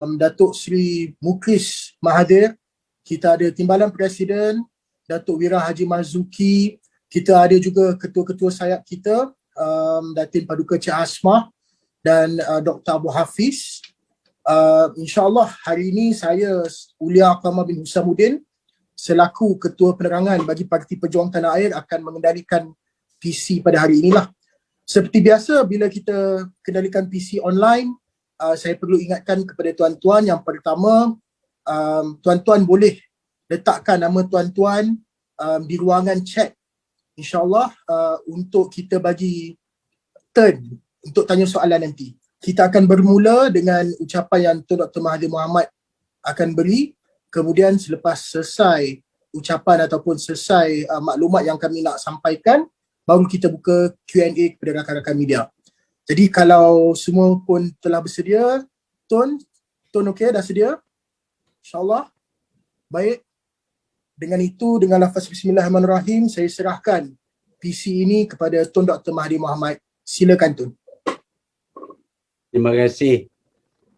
Datuk Seri Muklis Mahathir, kita ada Timbalan Presiden Datuk Wira Haji Marzuki, kita ada juga ketua-ketua sayap kita, Datin Paduka Cik Asmah dan Dr. Abu Hafiz. InsyaAllah hari ini saya Ulia Aqamah bin Husamuddin selaku Ketua Penerangan bagi Parti Pejuang Tanah Air akan mengendalikan PC pada hari inilah. Seperti biasa, bila kita kendalikan PC online, saya perlu ingatkan kepada tuan-tuan yang pertama, tuan-tuan boleh letakkan nama tuan-tuan di ruangan chat, InsyaAllah, untuk kita bagi turn untuk tanya soalan nanti. Kita akan bermula dengan ucapan yang Tun Dr. Mahathir Mohamad akan beri. Kemudian selepas selesai ucapan ataupun selesai maklumat yang kami nak sampaikan, baru kita buka Q&A kepada rakan-rakan media. Jadi kalau semua pun telah bersedia, Tun okey, dah sedia? InsyaAllah. Baik. Dengan itu, dengan lafaz Bismillahirrahmanirrahim, saya serahkan PC ini kepada Tun Dr. Mahathir Mohamad. Silakan Tun. Terima kasih.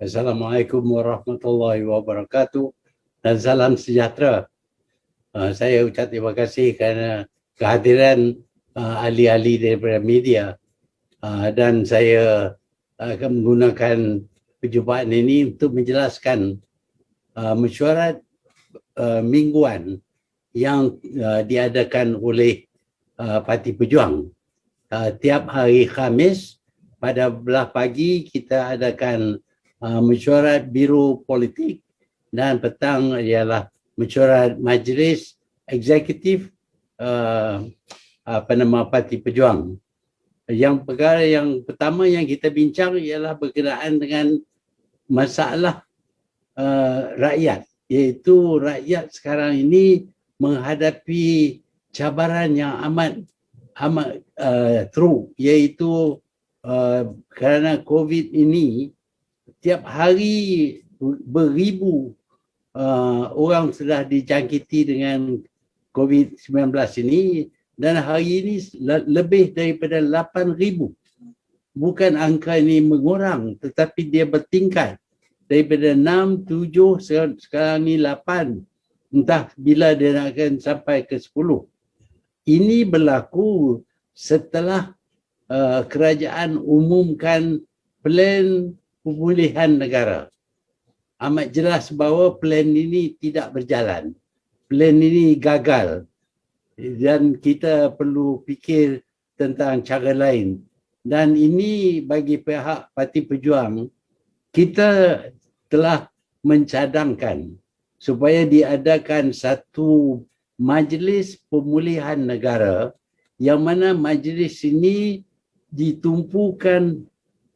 Assalamualaikum warahmatullahi wabarakatuh dan salam sejahtera. Saya ucap terima kasih kerana kehadiran ahli-ahli daripada media dan saya akan menggunakan perjumpaan ini untuk menjelaskan mesyuarat mingguan yang diadakan oleh Parti Pejuang. Tiap hari Khamis pada belah pagi kita adakan mesyuarat Biro Politik dan petang ialah mesyuarat Majlis Eksekutif Parti Pejuang. Yang perkara yang pertama yang kita bincang ialah berkenaan dengan masalah rakyat, iaitu rakyat sekarang ini menghadapi cabaran yang amat teruk, iaitu kerana COVID ini tiap hari beribu orang sudah dijangkiti dengan COVID-19 ini dan hari ini lebih daripada 8,000. Bukan angka ini mengurang tetapi dia bertingkat daripada 6, 7, sekarang ni 8. Entah bila dia nak akan sampai ke 10. Ini berlaku setelah kerajaan umumkan plan pemulihan negara. Amat jelas bahawa plan ini tidak berjalan. Plan ini gagal. Dan kita perlu fikir tentang cara lain. Dan ini bagi pihak Parti Pejuang, kita telah mencadangkan supaya diadakan satu majlis pemulihan negara yang mana majlis ini ditumpukan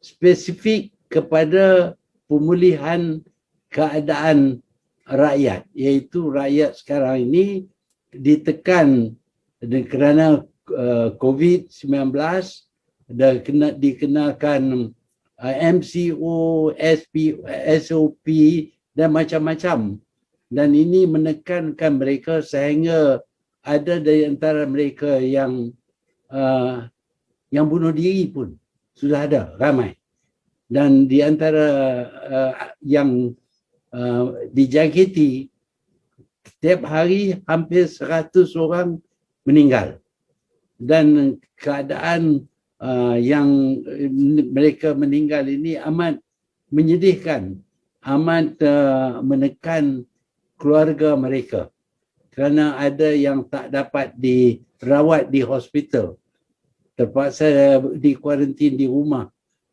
spesifik kepada pemulihan keadaan rakyat, iaitu rakyat sekarang ini ditekan kerana COVID-19 dan dikenakan MCO, SOP dan macam-macam. Dan ini menekankan mereka sehingga ada dari antara mereka yang bunuh diri pun sudah ada, ramai. Dan di antara yang dijangkiti, setiap hari hampir 100 orang meninggal. Dan keadaan yang mereka meninggal ini amat menyedihkan, amat menekan keluarga mereka. Kerana ada yang tak dapat dirawat di hospital, terpaksa dikuarantin di rumah.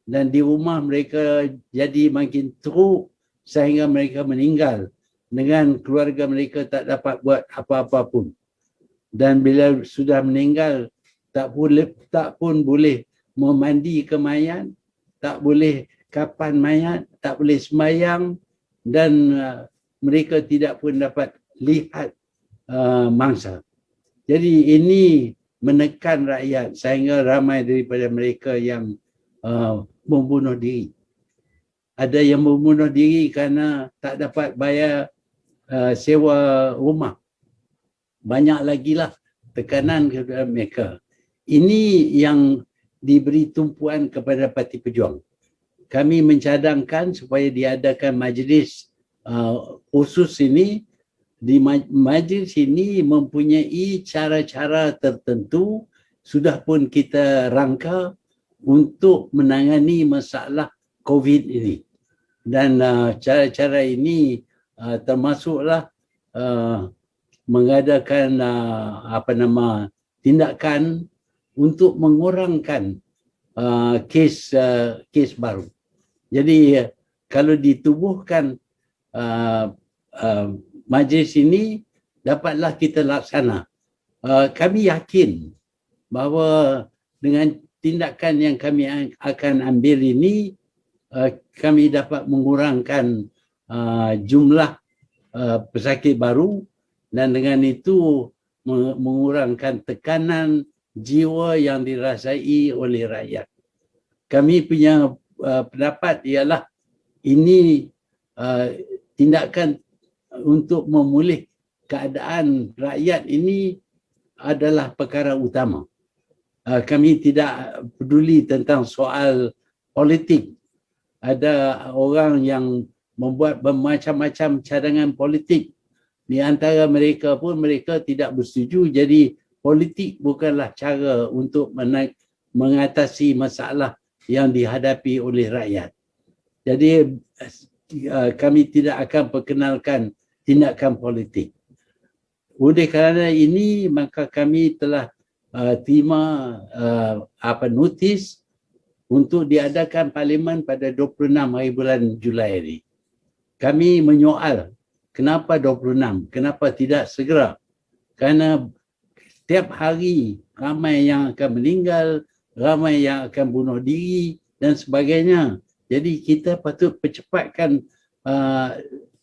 Dan di rumah mereka jadi makin teruk sehingga mereka meninggal dengan keluarga mereka tak dapat buat apa-apa pun. Dan bila sudah meninggal, tak pun boleh memandi ke mayat, tak boleh kapan mayat, tak boleh sembahyang dan mereka tidak pun dapat lihat mangsa. Jadi ini menekan rakyat sehingga ramai daripada mereka yang membunuh diri. Ada yang membunuh diri kerana tak dapat bayar sewa rumah. Banyak lagi lah tekanan kepada mereka. Ini yang diberi tumpuan kepada Parti Pejuang. kami mencadangkan supaya diadakan majlis khusus ini. Di majlis ini mempunyai cara-cara tertentu sudah pun kita rangka untuk menangani masalah COVID ini. Dan cara-cara ini termasuklah mengadakan tindakan untuk mengurangkan kes baru. Jadi kalau ditubuhkan majlis ini dapatlah kita laksana. Kami yakin bahawa dengan tindakan yang kami akan ambil ini, kami dapat mengurangkan jumlah pesakit baru dan dengan itu mengurangkan tekanan jiwa yang dirasai oleh rakyat. Kami punya pendapat ialah ini tindakan untuk memulih keadaan rakyat ini adalah perkara utama. Kami tidak peduli tentang soal politik. Ada orang yang membuat bermacam-macam cadangan politik. Di antara mereka pun mereka tidak bersetuju. Jadi politik bukanlah cara untuk mengatasi masalah yang dihadapi oleh rakyat. Jadi kami tidak akan perkenalkan tindakan politik. Oleh kerana ini maka kami telah terima notis untuk diadakan parlimen pada 26 hari bulan Julai ini. Kami menyoal kenapa 26, kenapa tidak segera? Kerana setiap hari ramai yang akan meninggal, ramai yang akan bunuh diri dan sebagainya. Jadi kita patut percepatkan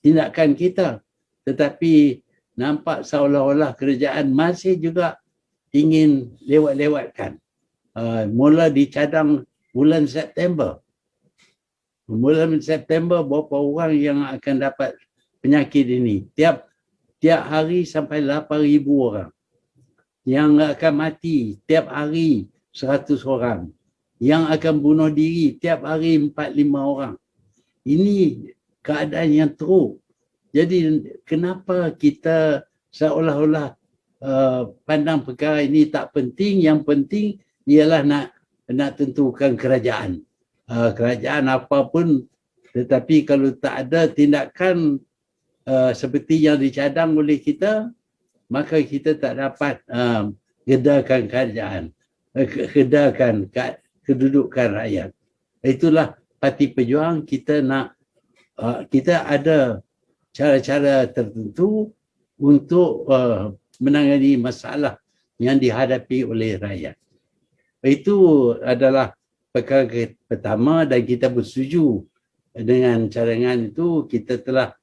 tindakan kita. Tetapi nampak seolah-olah kerajaan masih juga ingin lewat-lewatkan. Mula dicadang bulan September. Bulan September berapa orang yang akan dapat penyakit ini. Tiap hari sampai 8,000 orang. Yang akan mati tiap hari 100 orang. Yang akan bunuh diri tiap hari 4-5 orang. Ini keadaan yang teruk. Jadi kenapa kita seolah-olah pandang perkara ini tak penting? Yang penting ialah nak tentukan kerajaan. Kerajaan apapun, tetapi kalau tak ada tindakan seperti yang dicadang oleh kita, maka kita tak dapat gedarkan kerajaan, gedarkan kedudukan rakyat. Itulah Parti Pejuang, kita ada cara-cara tertentu untuk menangani masalah yang dihadapi oleh rakyat. Itu adalah perkara pertama dan kita bersetuju dengan cadangan itu. Kita telah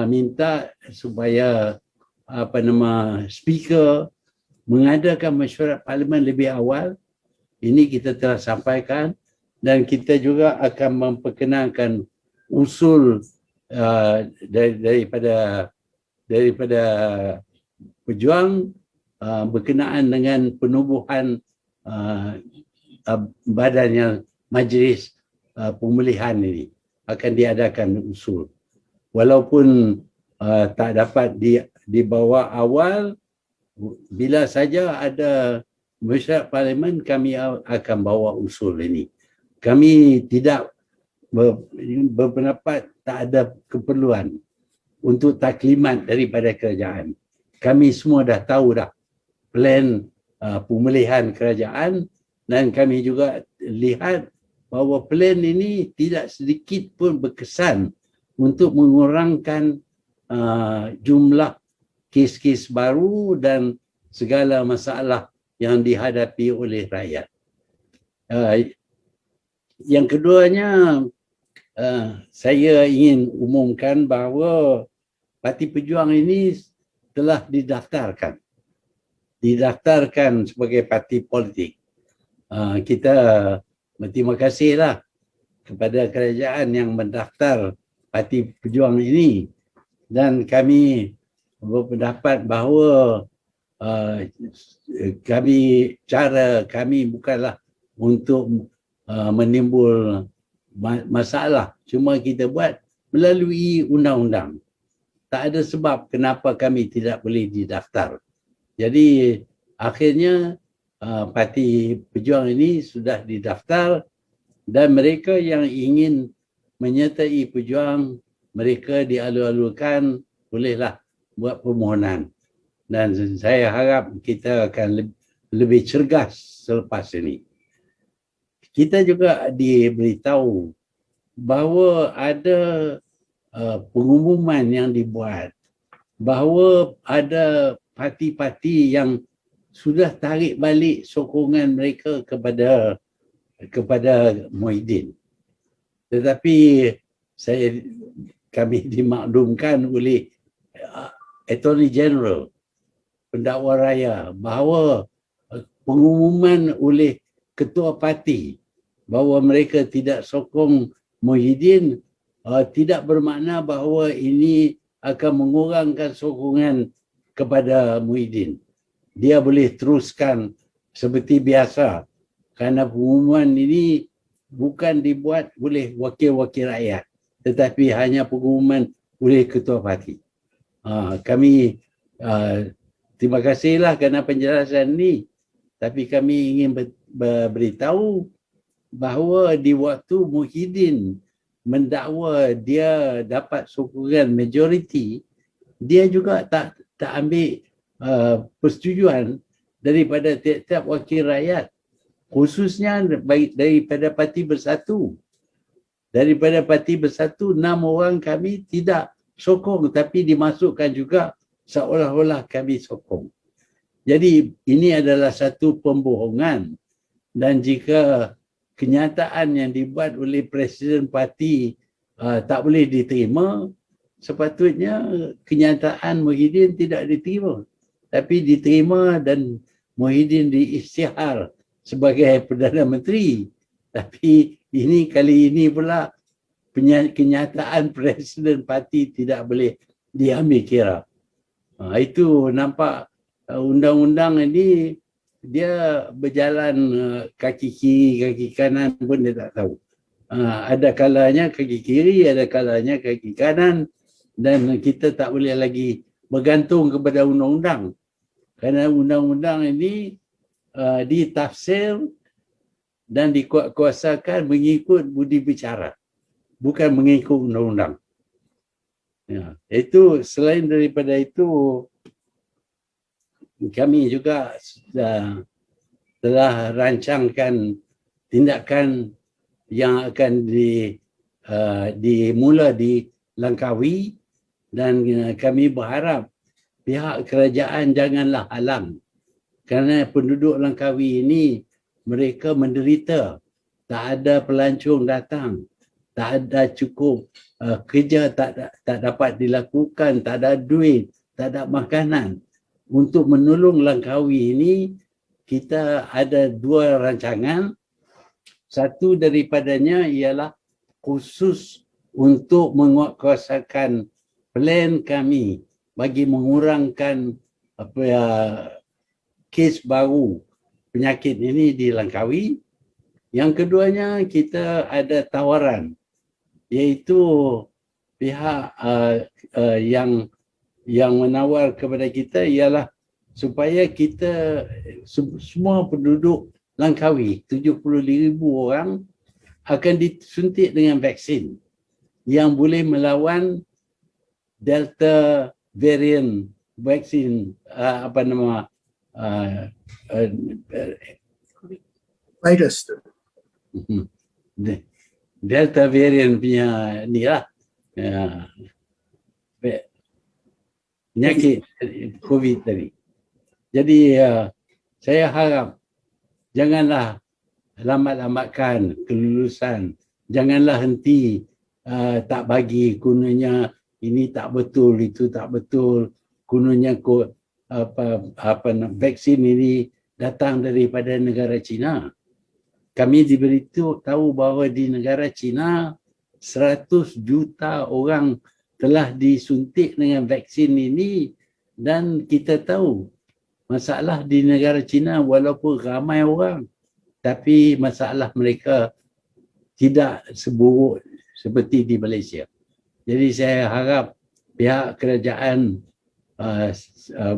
minta supaya speaker mengadakan mesyuarat parlimen lebih awal. Ini kita telah sampaikan dan kita juga akan memperkenalkan usul daripada Pejuang berkenaan dengan penubuhan badan yang majlis pemulihan ini akan diadakan usul. Walaupun tak dapat dibawa awal, bila saja ada mesyuarat parlimen kami akan bawa usul ini. Kami tidak berpendapat tak ada keperluan untuk taklimat daripada kerajaan. Kami semua dah tahu dah plan pemulihan kerajaan dan kami juga lihat bahawa plan ini tidak sedikit pun berkesan untuk mengurangkan jumlah kes-kes baru dan segala masalah yang dihadapi oleh rakyat. Yang keduanya, saya ingin umumkan bahawa Parti Pejuang ini telah didaftarkan sebagai parti politik. Kita berterima kasihlah kepada kerajaan yang mendaftar Parti Pejuang ini dan kami berpendapat bahawa cara kami bukanlah untuk menimbul masalah. Cuma kita buat melalui undang-undang. Tak ada sebab kenapa kami tidak boleh didaftar. Jadi akhirnya Parti Pejuang ini sudah didaftar dan mereka yang ingin menyertai Pejuang, mereka dialur-alurkan bolehlah buat permohonan. Dan saya harap kita akan lebih cergas selepas ini. Kita juga diberitahu bahawa ada pengumuman yang dibuat bahawa ada parti-parti yang sudah tarik balik sokongan mereka kepada Muhyiddin. Tetapi kami dimaklumkan oleh Attorney General, pendakwa raya, bahawa pengumuman oleh ketua parti bahawa mereka tidak sokong Muhyiddin tidak bermakna bahawa ini akan mengurangkan sokongan kepada Muhyiddin. Dia boleh teruskan seperti biasa kerana pengumuman ini bukan dibuat oleh wakil-wakil rakyat tetapi hanya pengumuman oleh ketua parti. Kami terima kasihlah kerana penjelasan ini, tapi kami ingin beritahu bahawa di waktu Muhyiddin mendakwa dia dapat sokongan majoriti, dia juga tak ambil persetujuan daripada tiap-tiap wakil rakyat, khususnya daripada Parti Bersatu. Daripada Parti Bersatu, 6 orang kami tidak sokong tapi dimasukkan juga seolah-olah kami sokong. Jadi ini adalah satu pembohongan, dan jika kenyataan yang dibuat oleh Presiden Parti tak boleh diterima, sepatutnya kenyataan Muhyiddin tidak diterima. Tapi diterima dan Muhyiddin diisytihar sebagai Perdana Menteri. Tapi kali ini pula kenyataan Presiden Parti tidak boleh diambil kira. Itu nampak undang-undang ini dia berjalan kaki kiri, kaki kanan pun dia tak tahu. Ada kalanya kaki kiri, ada kalanya kaki kanan, dan kita tak boleh lagi bergantung kepada undang-undang. Kerana undang-undang ini ditafsir dan dikuasakan mengikut budi bicara, bukan mengikut undang-undang. Ya, itu selain daripada itu, kami juga telah rancangkan tindakan yang akan dimula di Langkawi, dan kami berharap pihak kerajaan janganlah halang, kerana penduduk Langkawi ini mereka menderita, tak ada pelancong datang, tak ada cukup kerja, tak dapat dilakukan, tak ada duit, tak ada makanan. Untuk menolong Langkawi ini, kita ada 2 rancangan. Satu daripadanya ialah khusus untuk menguatkuasakan plan kami bagi mengurangkan kes baru penyakit ini di Langkawi. Yang keduanya, kita ada tawaran, iaitu pihak yang menawar kepada kita ialah supaya kita semua penduduk Langkawi, 70,000 orang akan disuntik dengan vaksin yang boleh melawan Delta variant vaksin Virus tu. Delta variant punya ni lah, penyakit COVID tadi. Jadi saya harap janganlah lambat-lambatkan kelulusan, janganlah henti tak bagi, kononnya ini tak betul, itu tak betul, kononnya vaksin ini datang daripada negara China. Kami diberitahu bahawa di negara China 100 juta orang telah disuntik dengan vaksin ini, dan kita tahu masalah di negara China walaupun ramai orang, tapi masalah mereka tidak seburuk seperti di Malaysia. Jadi saya harap pihak kerajaan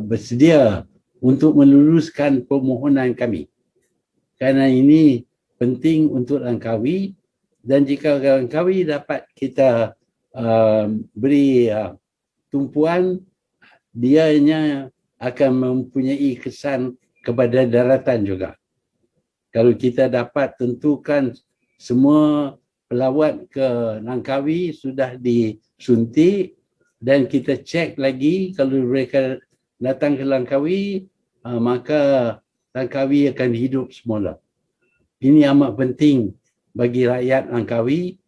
bersedia untuk meluluskan permohonan kami. Kerana ini penting untuk Langkawi, dan jika Langkawi dapat kita beri tumpuan, dianya akan mempunyai kesan kepada daratan juga. Kalau kita dapat tentukan semua pelawat ke Langkawi sudah disuntik dan kita cek lagi kalau mereka datang ke Langkawi, maka Langkawi akan hidup semula. Ini amat penting bagi rakyat Langkawi.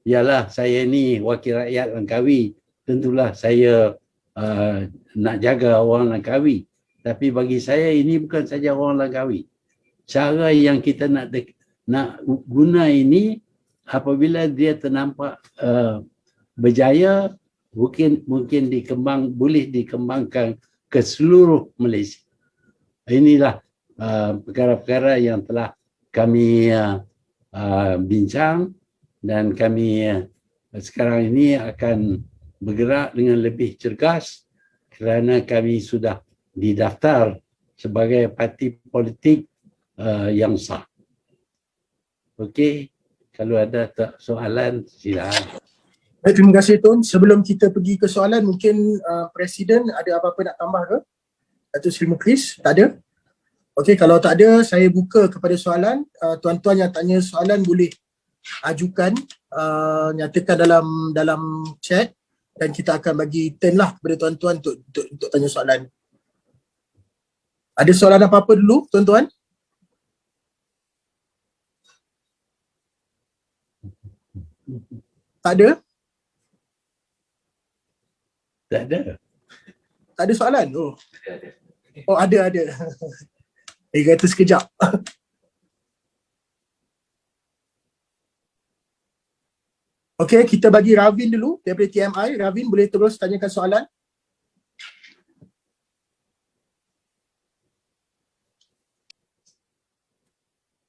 Ialah saya ni wakil rakyat Langkawi, tentulah saya nak jaga orang Langkawi. Tapi bagi saya ini bukan saja orang Langkawi. Cara yang kita nak guna ini apabila dia ternampak berjaya, mungkin boleh dikembangkan ke seluruh Malaysia. Inilah perkara-perkara yang telah kami bincang, dan kami sekarang ini akan bergerak dengan lebih cergas kerana kami sudah didaftar sebagai parti politik yang sah. Okey, kalau ada soalan silakan. Baik, terima kasih Tun. Sebelum kita pergi ke soalan, mungkin Presiden ada apa-apa nak tambah ke? Datuk Seri Muklis, tak ada? Okey, kalau tak ada, saya buka kepada soalan. Tuan-tuan yang tanya soalan boleh ajukan, nyatakan dalam chat, dan kita akan bagi turn lah kepada tuan-tuan untuk tanya soalan. Ada soalan apa-apa dulu, tuan-tuan? Tak ada? Tak ada. Tak ada soalan? Oh, ada. Kata sekejap. Okey, kita bagi Ravin dulu daripada TMI. Ravin boleh terus tanyakan soalan.